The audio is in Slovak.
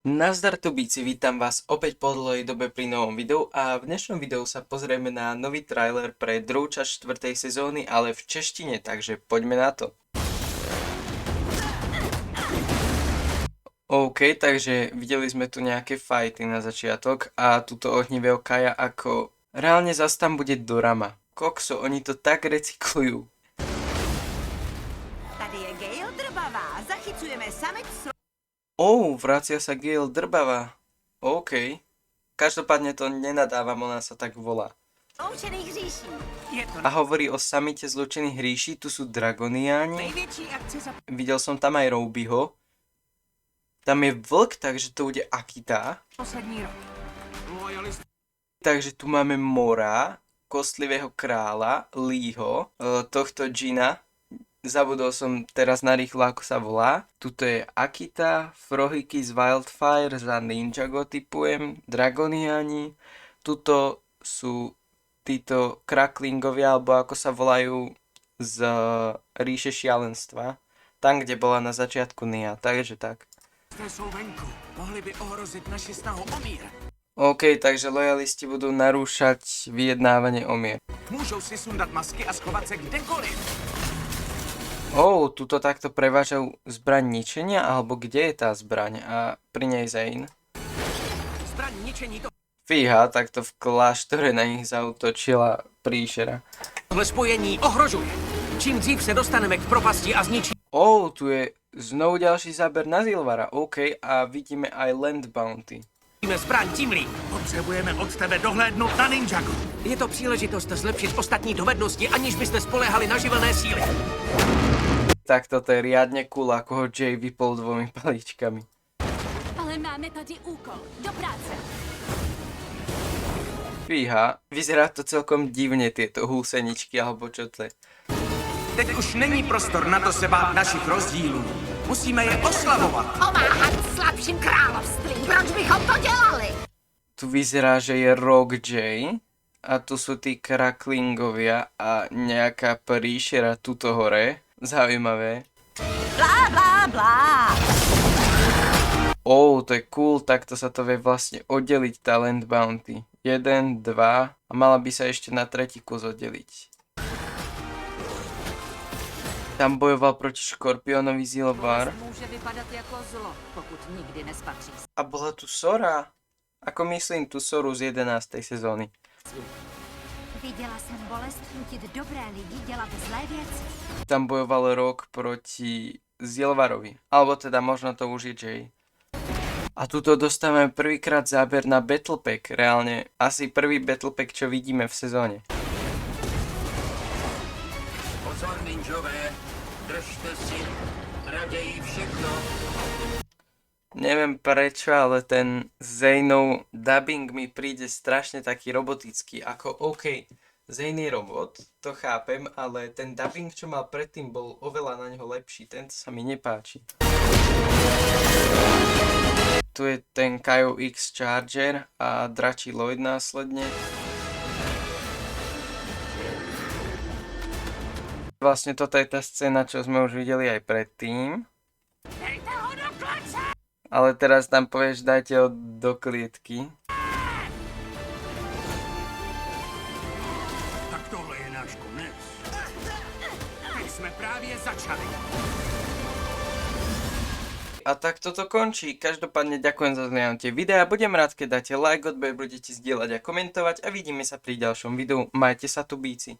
Nazdar tubíci, vítam vás opäť po dlhej dobe pri novom videu a v dnešnom videu sa pozrieme na nový trailer pre druhú časť 4. sezóny, ale v češtine, takže poďme na to. OK, takže videli sme tu nejaké fighty na začiatok a tuto ohnivého Kaja ako reálne zas tam bude Dorama. Kokso, oni to tak recyklujú. Tady je Gale Drbavá, zachycujeme samec Vracia sa Gale Drbavá. OK. Každopádne to nenadávam, ona sa tak volá. sloučených hříší. Je to A hovorí o samite zlučených hríší, tu sú Dragoniáni. největší akce za Videl som tam aj Roubyho. Tam je vlk, takže to bude Akita. poslední rok. Takže tu máme Mora, kostlivého kráľa, Leeho, tohto Džina. Zabudol som teraz narýchlo, ako sa volá. Tuto je Akita, Frohiky z Wildfire, za Ninjago typujem, Dragoniani. Tuto sú títo Kraklingovia, alebo ako sa volajú, z ríše šialenstva. Tam, kde bola na začiatku Nia, takže tak. Jsou venku. Mohli by ohrozit naši snahu o mír. OK, takže lojalisti budú narúšať vyjednávanie o mier. Můžou si sundat masky a schovat se kdekoliv. Tuto takto prevážajú zbraň ničenia, alebo kde je tá zbraň? A pri nej Zane. Zbraň ničení Fíha, takto v kláštore na nich zautočila príšera. tohle spojení ohrožuje. Čím dřív se dostaneme k propasti a zničíme Tu je znovu ďalší záber na Zilvara. OK, a vidíme aj Land Bounty. zbraň, tím líp. Potřebujeme od tebe dohlédnout na Ninjago. Je to příležitost zlepšit ostatní dovednosti, aniž byste spoléhali na živelné síly. Tak toto je riadne cool, ako ho Jay vypol 2 paličkami. Ale máme tady úkol. Do práce. Fíha, vyzerá to celkom divne, tieto húseničky, alebo čo to je. Teď už není prostor na to se bát našich rozdílů. Musíme je oslavovat. Pomáhat slabším královstvím, proč bychom to dělali? Tu vyzerá, že je Rock J a tu sú tí Kraklingovia a nejaká príšera tuto hore. Zaujímavé. Blá, blá, blá. To je cool, takto sa to vie vlastne oddeliť tá Land Bounty. 1, 2 a mala by sa ešte na tretí kus oddeliť. Tam bojoval proti Škorpiónovi Zilvar Může vypadat jako zlo, pokud nikdy nespatří a bola tu Sora. Ako myslím tu Soru z 11. sezóny. Viděla jsem bolest nutit dobré lidi dělat zlé věci. Tam bojoval Rock proti Zilvarovi. Alebo teda možno to už je Jay. A tuto dostávame prvýkrát záber na Battle Pack. Reálne asi prvý Battle Pack, čo vidíme v sezóne. Pozor, ninjové. Držte si raději všechno. Neviem prečo, ale ten Zaynov dubbing mi príde strašne taký robotický. Ako OK, Zane je robot, to chápem, ale ten dubbing, čo mal predtým, bol oveľa na neho lepší. Tento sa mi nepáči. Tu je ten Kaio X Charger a Dračí Lloyd následne. Vlastne toto je tá scéna, čo sme už videli aj predtým. Ale teraz tam povieš, dajte ho do klietky. Tak tohle je náš konec. Teď jsme právě začali. A tak toto končí. Každopádne ďakujem za zhliadnutie videa. Budem rád, keď dáte like, odber, budete zdieľať a komentovať a vidíme sa pri ďalšom videu. Majte sa tubíci.